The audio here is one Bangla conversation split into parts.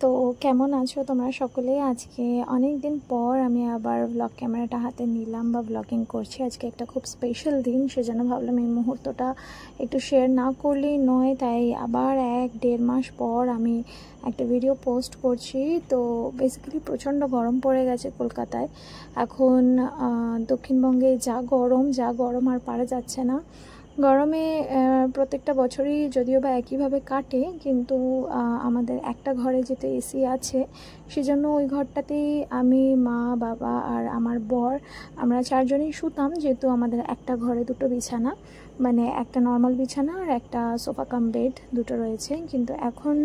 তো কেমন আছো তোমরা সকলে? আজকে অনেক দিন পর আমি আবার ব্লগ ক্যামেরাটা হাতে নিলাম বা ব্লগিং করছি। আজকে একটা খুব স্পেশাল দিন, সেজন্য ভাবলাম এই মুহূর্তটা একটু শেয়ার না করলেই নয়। তাই আবার 1-1.5 মাস পর আমি একটা ভিডিও পোস্ট করছি। তো বেসিক্যালি প্রচণ্ড গরম পড়ে গেছে কলকাতায় এখন। দক্ষিণবঙ্গে যা গরম আর পারা যাচ্ছে না। গরমে প্রত্যেকটা বছরই যদিও বা একইভাবে কাটে, কিন্তু আমাদের একটা ঘরে যেতে এসি আছে, সেজন্য ওই ঘরটাতেই আমি, মা, বাবা আর আমার বর আমরা 4 জনেই শুতাম। যেহেতু আমাদের একটা ঘরে দুটো বিছানা, মানে একটা নর্মাল বিছানা আর একটা সোফা কাম বেড দুটো রয়েছে। কিন্তু এখন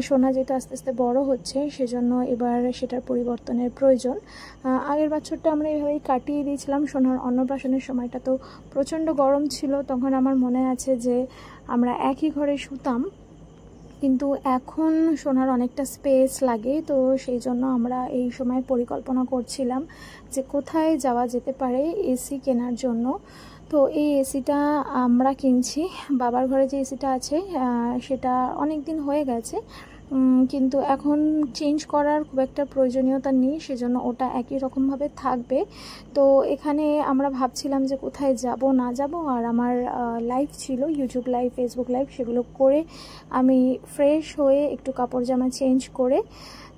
সোনা যেহেতু আস্তে আস্তে বড় হচ্ছে, সেজন্য এবার সেটার পরিবর্তনের প্রয়োজন। আগের বছরটা আমরা এভাবেই কাটিয়ে দিয়েছিলাম। সোনার অন্নপ্রাশনের সময়টা তো প্রচণ্ড গরম ছিল, তখন আমার মনে আছে যে আমরা একই ঘরে শুতাম। কিন্তু এখন সোনার অনেকটা স্পেস লাগে, তো সেই জন্য আমরা এই সময় পরিকল্পনা করছিলাম যে কোথায় যাওয়া যেতে পারে এসি কেনার জন্য। তো এই এসিটা আমরা কিনছি। বাবার ঘরে যে এসিটা আছে সেটা অনেক দিন হয়ে গেছে, কিন্তু এখন চেঞ্জ করার খুব একটা প্রয়োজনীয়তা নেই, সেজন্য ওটা একই রকমভাবে থাকবে। তো এখানে আমরা ভাবছিলাম যে কোথায় যাব না যাব। আর আমার লাইভ ছিল, ইউটিউব লাইভ, ফেসবুক লাইভ, সেগুলো করে আমি ফ্রেশ হয়ে একটু কাপড় জামা চেঞ্জ করে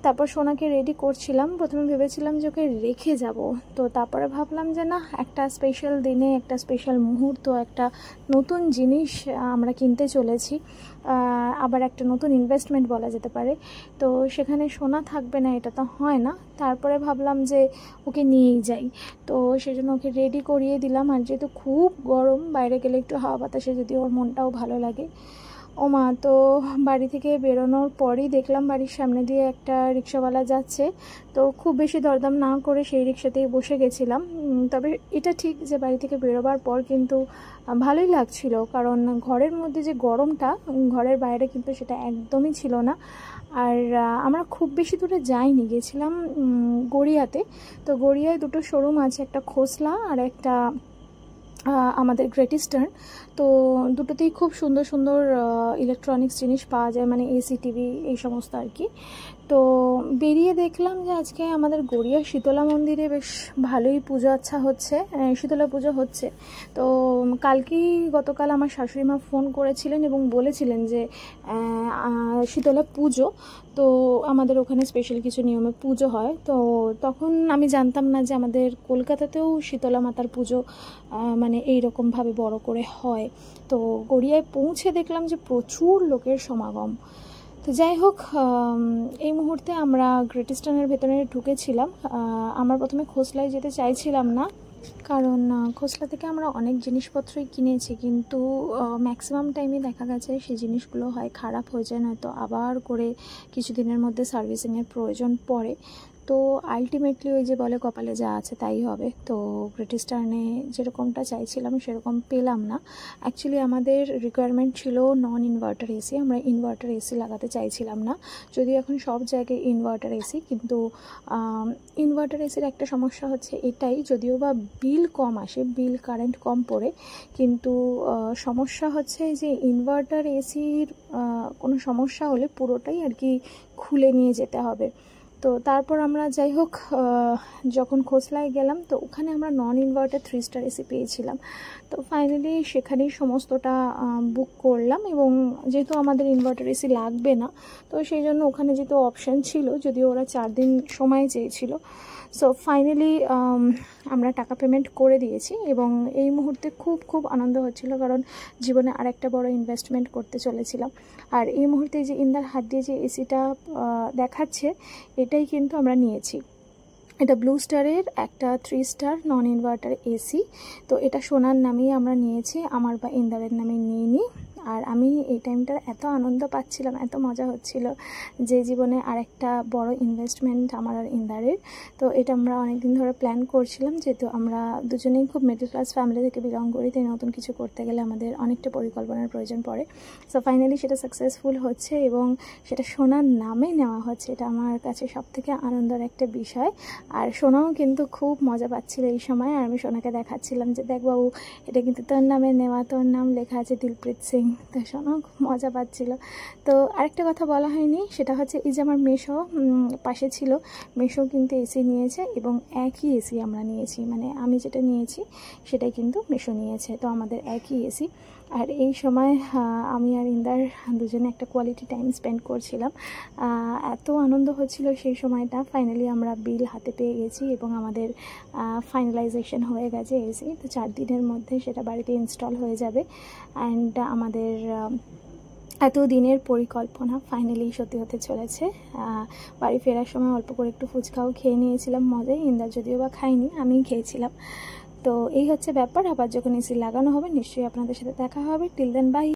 তারপর সোনাকে রেডি করছিলাম। প্রথমে ভেবেছিলাম যে ওকে রেখে যাব, তো তারপরে ভাবলাম যে না, একটা স্পেশাল দিনে একটা স্পেশাল মুহূর্ত, একটা নতুন জিনিস আমরা কিনতে চলেছি, আবার একটা নতুন ইনভেস্টমেন্ট বলা যেতে পারে। তো সেখানে সোনা থাকবে না, এটা তো হয় না। তারপরে ভাবলাম যে ওকে নিয়েই যাই, তো সেজন্য ওকে রেডি করিয়ে দিলাম। আর যেহেতু খুব গরম, বাইরে গেলে একটু হাওয়া বাতাসে যদি ওর মনটাও ভালো লাগে। ও মা, তো বাড়ি থেকে বেরোনোর পরই দেখলাম বাড়ির সামনে দিয়ে একটা রিক্সাওয়ালা যাচ্ছে। তো খুব বেশি দরদাম না করে সেই রিক্সাতেই বসে গেছিলাম। তবে এটা ঠিক যে বাড়ি থেকে বেরোবার পর কিন্তু ভালোই লাগছিল, কারণ ঘরের মধ্যে যে গরমটা, ঘরের বাইরে কিন্তু সেটা একদমই ছিল না। আর আমরা খুব বেশি দূরে যাইনি, গেছিলাম গড়িয়াতে। তো গড়িয়ায় দুটো শোরুম আছে, একটা খোসলা আর একটা আমাদের গ্রেট ইস্টার্ন। তো দুটোতেই খুব সুন্দর সুন্দর ইলেকট্রনিক্স জিনিস পাওয়া যায়, মানে এসি, টিভি, এই সমস্ত আর কি। তো বেরিয়ে দেখলাম যে আজকে আমাদের গড়িয়া শীতলা মন্দিরে বেশ ভালোই পুজো আচ্ছা হচ্ছে, শীতলা পুজো হচ্ছে। তো গতকাল আমার শাশুড়ি মা ফোন করেছিলেন এবং বলেছিলেন যে শীতলা পুজো, তো আমাদের ওখানে স্পেশাল কিছু নিয়মে পুজো হয়। তো তখন আমি জানতাম না যে আমাদের কলকাতাতেও শীতলা মাতার পুজো মানে এইরকমভাবে বড় করে হয়। তো গড়িয়ায় পৌঁছে দেখলাম যে প্রচুর লোকের সমাগম। তো যাই হোক, এই মুহূর্তে আমরা গ্রেট ইস্টার্নের ভেতরে ঢুকেছিলাম। আমরা প্রথমে খোসলায় যেতে চাইছিলাম না, কারণ খোসলা থেকে আমরা অনেক জিনিসপত্রই কিনেছি, কিন্তু ম্যাক্সিমাম টাইমে দেখা গেছে সেই জিনিসগুলো হয় খারাপ হয়ে যায়, নয়তো আবার করে কিছুদিনের মধ্যে সার্ভিসিংয়ের প্রয়োজন পড়ে। তো আলটিমেটলি ওই যে বলে কপালে যা আছে তাই হবে। তো গ্রেট ইস্টার্নে যেরকমটা চাইছিলাম সেরকম পেলাম না। অ্যাকচুয়ালি আমাদের রিকোয়ারমেন্ট ছিল নন ইনভার্টার এসি, আমরা ইনভার্টার এসি লাগাতে চাইছিলাম না। যদিও এখন সব জায়গায় ইনভার্টার এসি, কিন্তু ইনভার্টার এসির একটা সমস্যা হচ্ছে এটাই, যদিও বা বিল কম আসে, বিল কারেন্ট কম পড়ে, কিন্তু সমস্যা হচ্ছে যে ইনভার্টার এসির কোনো সমস্যা হলে পুরোটাই আর কি খুলে নিয়ে যেতে হবে। তো তারপর আমরা যাই হোক যখন খোসলায় গেলাম, তো ওখানে আমরা নন ইনভার্টার 3 স্টার এসি পেয়েছিলাম। তো ফাইনালি সেখানেই সমস্তটা বুক করলাম, এবং যেহেতু আমাদের ইনভার্টার এসি লাগবে না, তো সেই জন্য ওখানে যেহেতু অপশান ছিল, যদিও ওরা 4 দিন সময় চেয়েছিল। সো ফাইনালি আমরা টাকা পেমেন্ট করে দিয়েছি, এবং এই মুহূর্তে খুব খুব আনন্দ হচ্ছিল, কারণ জীবনে আরেকটা বড় ইনভেস্টমেন্ট করতে চলেছিলাম। আর এই মুহূর্তে যে ইন্দার হাত দিয়ে যে এসিটা দেখাচ্ছে, এটাই কিন্তু আমরা নিয়েছি। এটা ব্লু স্টারের একটা 3 স্টার নন ইনভার্টার এসি। তো এটা সোনার নামেই আমরা নিয়েছি, আমার বা ইন্দারের নামে নিইনি। আর আমি এই টাইমটা এত আনন্দ পাচ্ছিলাম, এত মজা হচ্ছিল যে জীবনে আরেকটা বড় ইনভেস্টমেন্ট আমার আর ইন্দারের। তো এটা আমরা অনেকদিন ধরে প্ল্যান করছিলাম, যেহেতু আমরা দুজনেই খুব মিডল ক্লাস ফ্যামিলি থেকে বিলং করি, তাই নতুন কিছু করতে গেলে আমাদের অনেকটা পরিকল্পনার প্রয়োজন পড়ে। সো ফাইনালি সেটা সাকসেসফুল হচ্ছে, এবং সেটা সোনার নামে নেওয়া হচ্ছে। এটা আমার কাছে সবথেকে আনন্দের একটা বিষয়। আর সোনাও কিন্তু খুব মজা পাচ্ছিল এই সময়। আর আমি সোনাকে দেখাচ্ছিলাম যে দেখ বাবু, এটা কিন্তু তোর নামে নেওয়া, তোর নাম লেখা আছে দিলপ্রীত সিং। তো শোনো, খুব মজা পাচ্ছিল। তো আরেকটা কথা বলা হয়নি, সেটা হচ্ছে এই যে আমার মেশো পাশে ছিল, মেশো কিন্তু এসি নিয়েছে এবং একই এসি আমরা নিয়েছি, মানে আমি যেটা নিয়েছি সেটাই কিন্তু মেশো নিয়েছে, তো আমাদের একই এসি। আর এই সময় আমি আর ইন্দার দুজনে একটা কোয়ালিটি টাইম স্পেন্ড করছিলাম, এত আনন্দ হচ্ছিল সেই সময়টা। ফাইনালি আমরা বিল হাতে পেয়ে গেছি এবং আমাদের ফাইনালাইজেশন হয়ে গেছে এসি, তো 4 দিনের মধ্যে সেটা বাড়িতে ইনস্টল হয়ে যাবে। অ্যান্ড আমাদের এত দিনের পরিকল্পনা ফাইনালি সত্যি হতে চলেছে। বাড়ি ফেরার সময় অল্প করে একটু ফুচকাও খেয়ে নিয়েছিলাম মজায়, ইন্দার যদিও বা খাইনি, আমিই খেয়েছিলাম। তো এই হচ্ছে ব্যাপার। আবার যখন এসি লাগানো হবে নিশ্চয়ই আপনাদের সাথে দেখা হবে। Till then by.